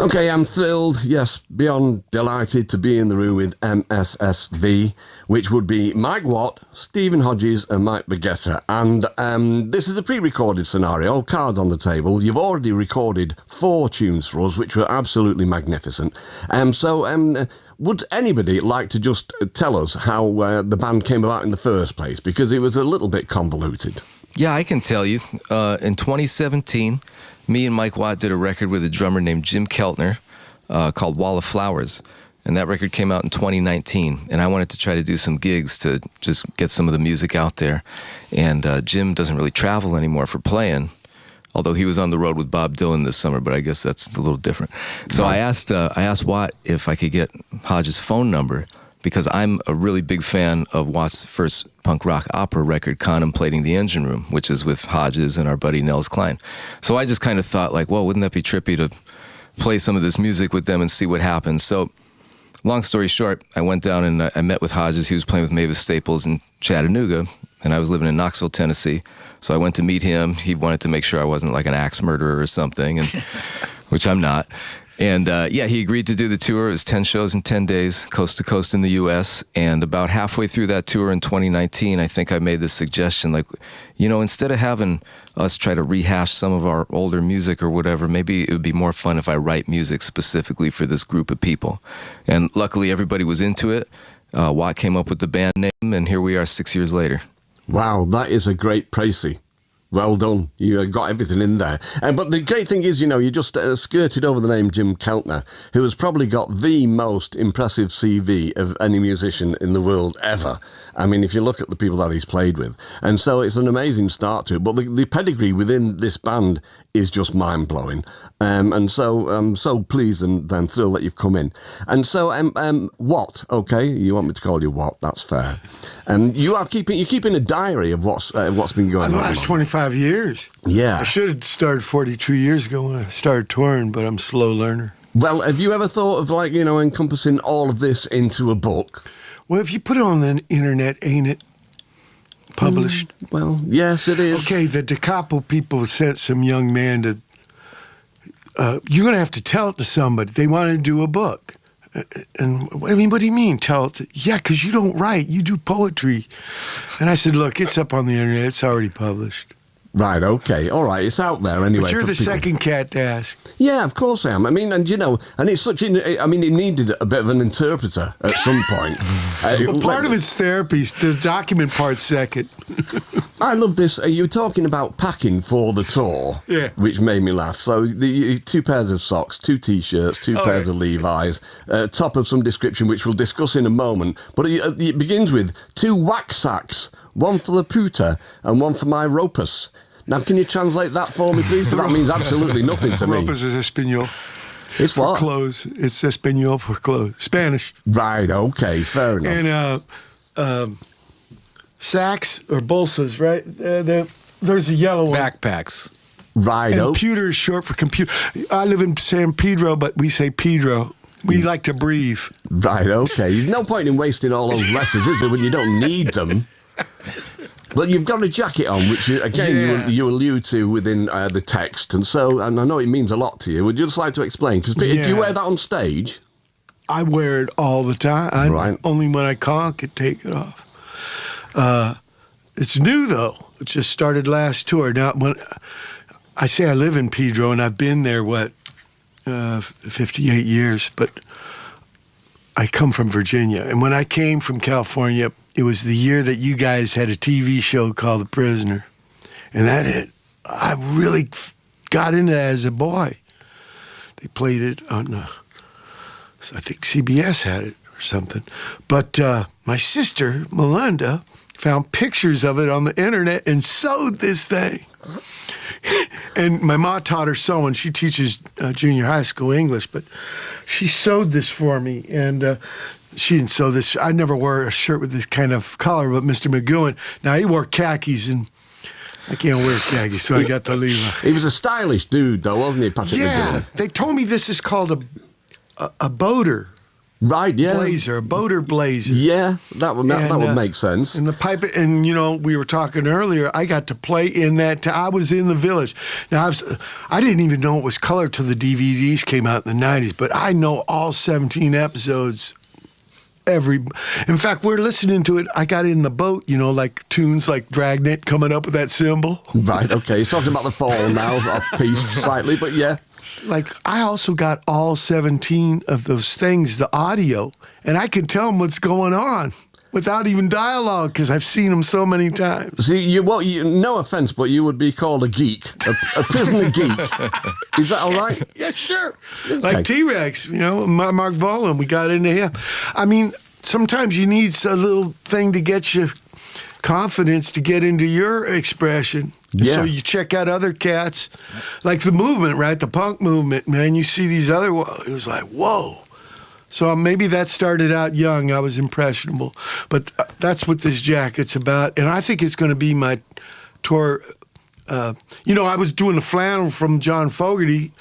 Okay, I'm thrilled, yes, beyond delighted to be in the room with MSSV, which would be Mike Watt, Stephen Hodges and Mike Baguetta. And this is a pre-recorded scenario, cards on the table. You've already recorded 4 tunes for us, which were absolutely magnificent. Would anybody like to just tell us how the band came about in the first place? Because it was a little bit convoluted. Yeah, I can tell you. In 2017... me and Mike Watt did a record with a drummer named Jim Keltner called Wall of Flowers. And that record came out in 2019. And I wanted to try to do some gigs to just get some of the music out there. And Jim doesn't really travel anymore for playing, although he was on the road with Bob Dylan this summer, but I guess that's a little different. So I asked Watt if I could get Hodges' phone number, because I'm a really big fan of Watt's first punk rock opera record, Contemplating the Engine Room, which is with Hodges and our buddy Nels Cline. So I just kind of thought, like, well, wouldn't that be trippy to play some of this music with them and see what happens? So long story short, I went down and I met with Hodges. He was playing with Mavis Staples in Chattanooga, and I was living in Knoxville, Tennessee. So I went to meet him. He wanted to make sure I wasn't like an axe murderer or something, and which I'm not. And he agreed to do the tour. It was 10 shows in 10 days, coast to coast in the U.S. And about halfway through that tour in 2019, I think I made this suggestion, like, you know, instead of having us try to rehash some of our older music or whatever, maybe it would be more fun if I write music specifically for this group of people. And luckily, everybody was into it. Watt came up with the band name, and here we are 6 years later. Wow, that is a great précis. Well done. You got everything in there. But the great thing is, you know, you just skirted over the name Jim Keltner, who has probably got the most impressive CV of any musician in the world ever. I mean, if you look at the people that he's played with. And so it's an amazing start to it. But the pedigree within this band is just mind-blowing. And so I'm so pleased and thrilled that you've come in. And so, Watt, okay, you want me to call you Watt, that's fair. And you're keeping a diary of what's been going on. The last 25 years. Yeah. I should have started 42 years ago when I started touring, but I'm a slow learner. Well, have you ever thought of, like, you know, encompassing all of this into a book? Well, if you put it on the internet, ain't it published? Well, yes, it is. Okay, the DeCapo people sent some young man to... you're going to have to tell it to somebody. They want to do a book. And I mean, what do you mean, tell it? Yeah, because you don't write. You do poetry. And I said, look, it's up on the internet. It's already published. Right, okay. All right, it's out there anyway. But you're the second cat to ask. Yeah, of course I am. I mean, and you know, and it's such... I mean, it needed a bit of an interpreter at some point. Well, part of it's therapy. The document part's second. I love this. You're talking about packing for the tour, yeah, which made me laugh. So, 2 pairs of socks, 2 T-shirts, 2 pairs of Levi's, top of some description, which we'll discuss in a moment. But it begins with 2 wax sacks, 1 for the puta and 1 for my ropus. Now, can you translate that for me, please? Because that means absolutely nothing to me. Ropus is Espanol. It's what? For clothes. It's Espanol for clothes. Spanish. Right, okay, fair enough. And sacks or bolsas, right? There's a yellow one. Backpacks. Right. And computer is short for computer. I live in San Pedro, but we say Pedro. We like to breathe. Right, okay. There's no point in wasting all those letters, is there, when you don't need them? But you've got a jacket on, which, again, you allude to within the text. And I know it means a lot to you. Would you just like to explain? Because do you wear that on stage? I wear it all the time. Right. Only when I could take it off. It's new, though. It just started last tour. Now, when I say I live in Pedro, and I've been there, 58 years, but I come from Virginia. And when I came from California, it was the year that you guys had a TV show called The Prisoner. And I really got into that as a boy. They played it on, I think CBS had it or something. But my sister, Melinda, found pictures of it on the internet and sewed this thing. And my mom taught her sewing. She teaches junior high school English, but she sewed this for me. And she didn't sew this. I never wore a shirt with this kind of collar, but Mr. McGowan, now he wore khakis, and I can't wear khakis, so I got the Levi. He was a stylish dude, though, wasn't he, Patrick McGowan? They told me this is called a boater. Right, yeah. Blazer, a boater Blazer. Yeah, that would make sense. And the pipe, and we were talking earlier, I got to play in that. I was in the Village. Now, I didn't even know it was color till the DVDs came out in the 90s, but I know all 17 episodes. In fact, we're listening to it. I got in the boat, like tunes like Dragnet coming up with that cymbal. Right, okay. He's talking about the fall now, off piece slightly, but yeah. Like, I also got all 17 of those things, the audio, and I can tell them what's going on without even dialogue because I've seen them so many times. See, no offense, but you would be called a geek, a prisoner geek. Is that all right? Yeah, sure. Okay. Like T-Rex, Mark Bolan, we got into him. I mean, sometimes you need a little thing to get you confidence to get into your expression. Yeah. So you check out other cats, like the movement, right? The punk movement, man. You see these other, it was like, whoa. So maybe that started out young. I was impressionable. But that's what this jacket's about. And I think it's going to be my tour. I was doing the flannel from John Fogerty.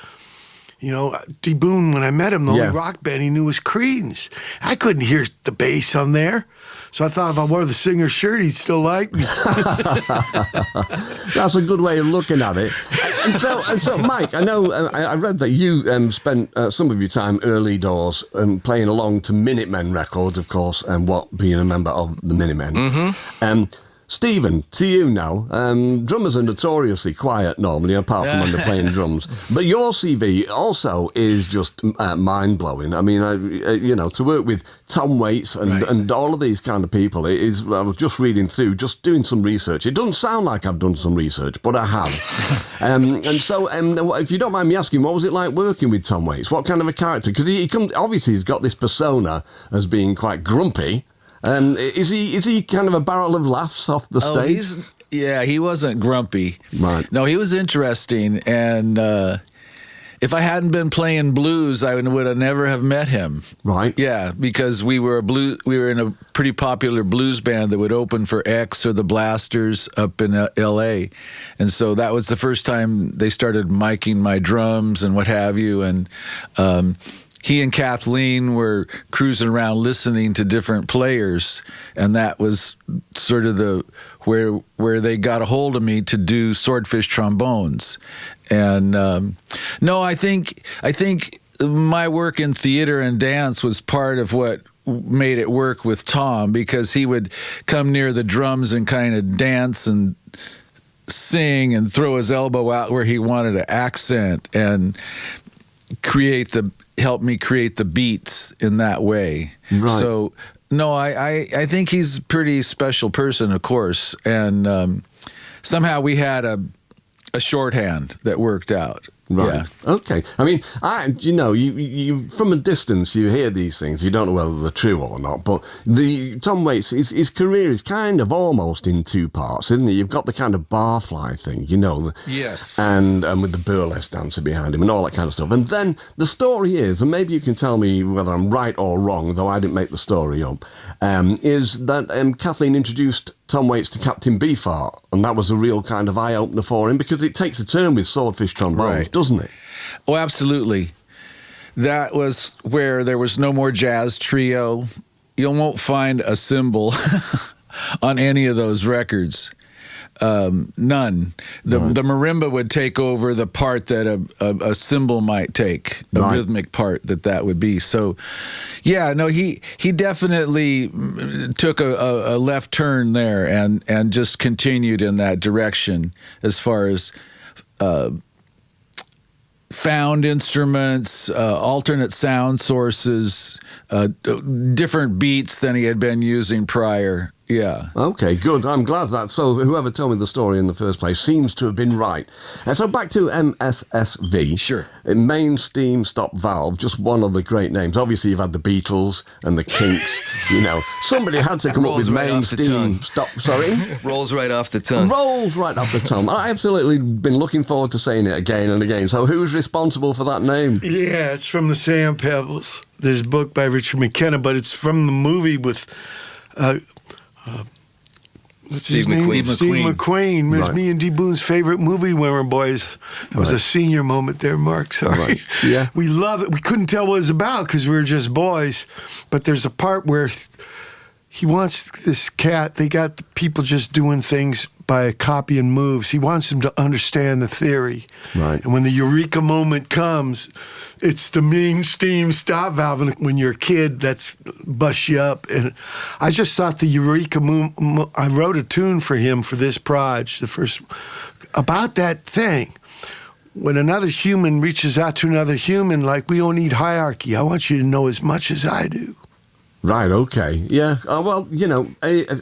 D. Boone, when I met him, the only rock band he knew was Creedence. I couldn't hear the bass on there. So I thought if I wore the singer's shirt, he'd still like me. That's a good way of looking at it. And so Mike, I know I read that you spent some of your time early doors playing along to Minutemen records, of course, and being a member of the Minutemen. Mm-hmm. Stephen, to you now. Drummers are notoriously quiet normally, apart from when they're playing drums. But your CV also is just mind-blowing. I mean, to work with Tom Waits and all of these kind of people, I was just reading through, just doing some research. It doesn't sound like I've done some research, but I have. And so, if you don't mind me asking, what was it like working with Tom Waits? What kind of a character? Because obviously he's got this persona as being quite grumpy. Is he kind of a barrel of laughs off the stage? He wasn't grumpy. Right. No, he was interesting, and if I hadn't been playing blues, I would have never have met him. Right. Yeah, because we were in a pretty popular blues band that would open for X or the Blasters up in L.A., and so that was the first time they started miking my drums and what have you, and he and Kathleen were cruising around listening to different players, and that was sort of where they got a hold of me to do Swordfish trombones. And I think my work in theater and dance was part of what made it work with Tom, because he would come near the drums and kind of dance and sing and throw his elbow out where he wanted to accent and help me create the beats in that way. Right. So, no, I think he's a pretty special person, of course. And somehow we had a shorthand that worked out. Right. Yeah. Okay. I mean, you from a distance you hear these things. You don't know whether they're true or not. But Tom Waits, his career is kind of almost in two parts, isn't it? You've got the kind of barfly thing, Yes. and with the burlesque dancer behind him and all that kind of stuff. And then the story is, and maybe you can tell me whether I'm right or wrong, though I didn't make the story up, is that Kathleen introduced Tom Waits to Captain Beefheart, and that was a real kind of eye-opener for him, because it takes a turn with Swordfish trombones, doesn't it? Oh, absolutely. That was where there was no more jazz trio. You won't find a cymbal on any of those records. None. The marimba would take over the part that a cymbal might take, a rhythmic part that would be. So, yeah, no, he definitely took a left turn there and just continued in that direction as far as found instruments, alternate sound sources, different beats than he had been using prior. Yeah. Okay, good. I'm glad that. So whoever told me the story in the first place seems to have been right. And so back to MSSV. Sure. Main Steam Stop Valve, just one of the great names. Obviously, you've had the Beatles and the Kinks. Somebody had to come up with Rolls right Main off the Steam tongue. Stop. Sorry? Rolls right off the tongue. Rolls right off the tongue. I absolutely been looking forward to saying it again and again. So who's responsible for that name? Yeah, it's from the Sand Pebbles. This book by Richard McKenna, but it's from the movie with Steve McQueen. Steve McQueen. It was Right. me and D. Boone's favorite movie when we were boys. That was a senior moment there, Mark. Sorry. Right. Yeah. We love it. We couldn't tell what it was about because we were just boys. But there's a part where he wants this cat. They got the people just doing things by copying moves. He wants them to understand the theory. Right. And when the eureka moment comes, it's the mean steam stop valve. And when you're a kid, that's busts you up. And I just thought the eureka I wrote a tune for him for this project, the first, about that thing. When another human reaches out to another human, like, we don't need hierarchy. I want you to know as much as I do. Right, okay. Yeah. Well, you know,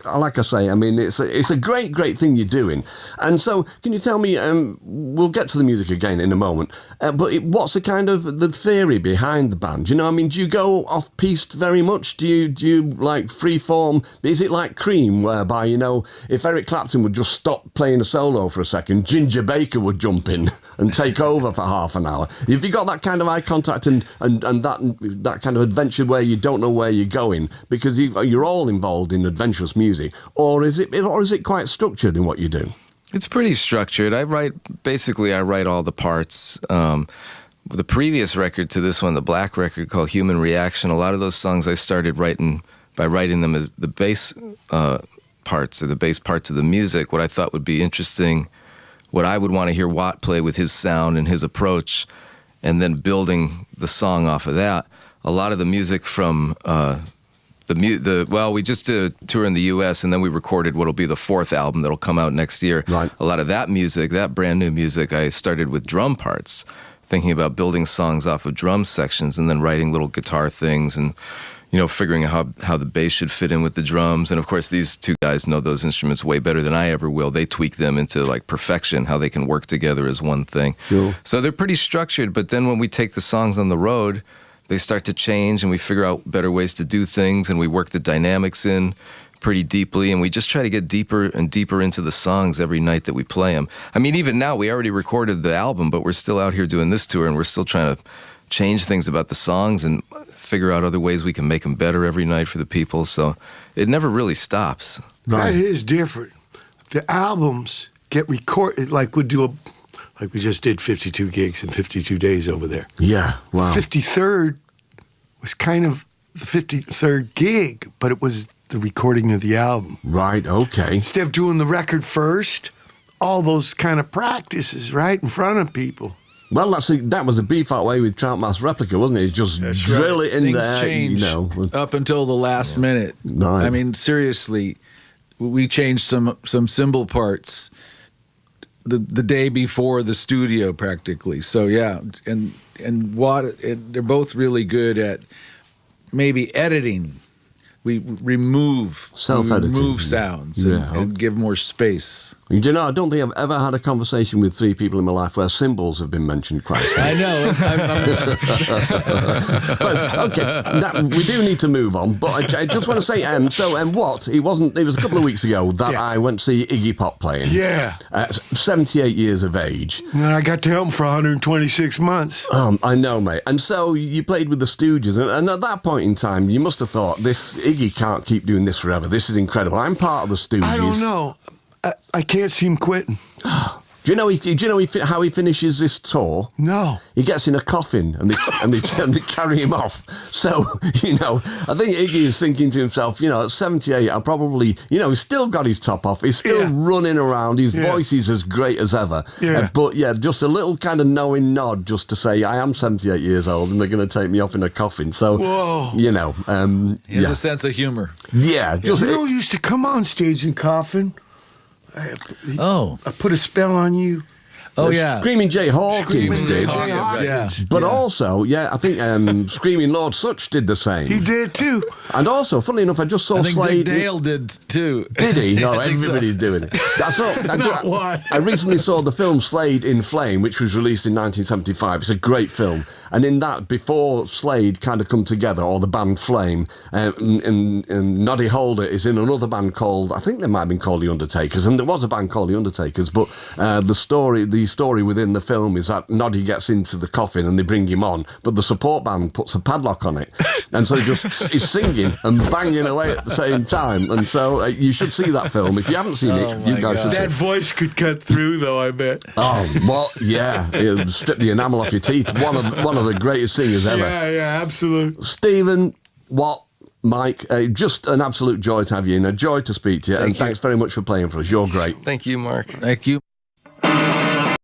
like I say, I mean, it's a great thing you're doing. And so, can you tell me, we'll get to the music again in a moment, but what's the kind of the theory behind the band? You know, I mean, do you go off-piste very much? Do you like free-form? Is it like Cream, whereby, you know, if Eric Clapton would just stop playing a solo for a second, Ginger Baker would jump in and take over for half an hour? Have you got that kind of eye contact and that kind of adventure where you don't know where you're going? Because you're all involved in adventurous music, or is it quite structured in what you do? It's pretty structured. I write all the parts. The previous record to this one, the Black record called Human Reaction, a lot of those songs I started writing them as the bass parts, or the bass parts of the music, what I thought would be interesting, what I would want to hear Watt play with his sound and his approach, and then building the song off of that. A lot of the music from we just did a tour in the U.S. and then we recorded what'll be the fourth album that'll come out next year. Right. A lot of that music, that brand new music, I started with drum parts, thinking about building songs off of drum sections and then writing little guitar things and, you know, figuring out how the bass should fit in with the drums. And of course, these two guys know those instruments way better than I ever will. They tweak them into like perfection, how they can work together as one thing. Sure. So they're pretty structured, but then when we take the songs on the road, they start to change and we figure out better ways to do things and we work the dynamics in pretty deeply and we just try to get deeper and deeper into the songs every night that we play them. I mean, even now, we already recorded the album, but we're still out here doing this tour and we're still trying to change things about the songs and figure out other ways we can make them better every night for the people. So it never really stops. Right. That is different. The albums get recorded, like we just did 52 gigs in 52 days over there. Yeah, wow. 53rd was kind of the 53rd gig, but it was the recording of the album. Right, okay. Instead of doing the record first, all those kind of practices right in front of people. Well, that was a Beefheart way with Trout Mass Replica, wasn't it? Just drill it in Things there, change you know. up until the last minute. Right. I mean, seriously, we changed some cymbal parts the day before the studio practically. So yeah, and they're both really good at maybe editing. We remove sounds and give more space. Do you know, I don't think I've ever had a conversation with three people in my life where cymbals have been mentioned quite so. I know. But, okay, we do need to move on, but I just want to say, Watt, it was a couple of weeks ago that I went to see Iggy Pop playing. Yeah. 78 years of age. And I got to help him for 126 months. I know, mate. And so you played with the Stooges, and at that point in time, you must have thought, Iggy can't keep doing this forever. This is incredible. I'm part of the Stooges. I don't know. I can't see him quitting. Do you know how he finishes this tour? No. He gets in a coffin and they carry him off. So, you know, I think Iggy is thinking to himself, you know, at 78, I'll probably, you know, he's still got his top off. He's still running around. His voice is as great as ever. Yeah. But, yeah, just a little kind of knowing nod just to say, I am 78 years old and they're going to take me off in a coffin. So, you know. He has a sense of humor. Yeah. You know, used to come on stage in coffin. I put a spell on you. Oh, yeah. Screaming Jay Hawkins did. Yeah. But also, I think Screaming Lord Sutch did the same. He did too. And also, funnily enough, I just saw I think Slade. Dick Dale did too. Did he? No, I think so. everybody's doing it. I recently saw the film Slade in Flame, which was released in 1975. It's a great film. And in that, before Slade kind of come together, or the band Flame, and Noddy Holder is in another band called, I think they might have been called The Undertakers, and there was a band called The Undertakers, but the comedy story within the film is that Noddy gets into the coffin and they bring him on, but the support band puts a padlock on it. And so he's singing and banging away at the same time. And so you should see that film. If you haven't seen it, you guys should see it. That voice could cut through, though, I bet. Oh, well, yeah. It'll strip the enamel off your teeth. One of the greatest singers ever. Yeah, absolutely. Stephen, Mike, just an absolute joy to have you and a joy to speak to you. And thanks very much for playing for us. You're great. Thank you, Mark. Thank you.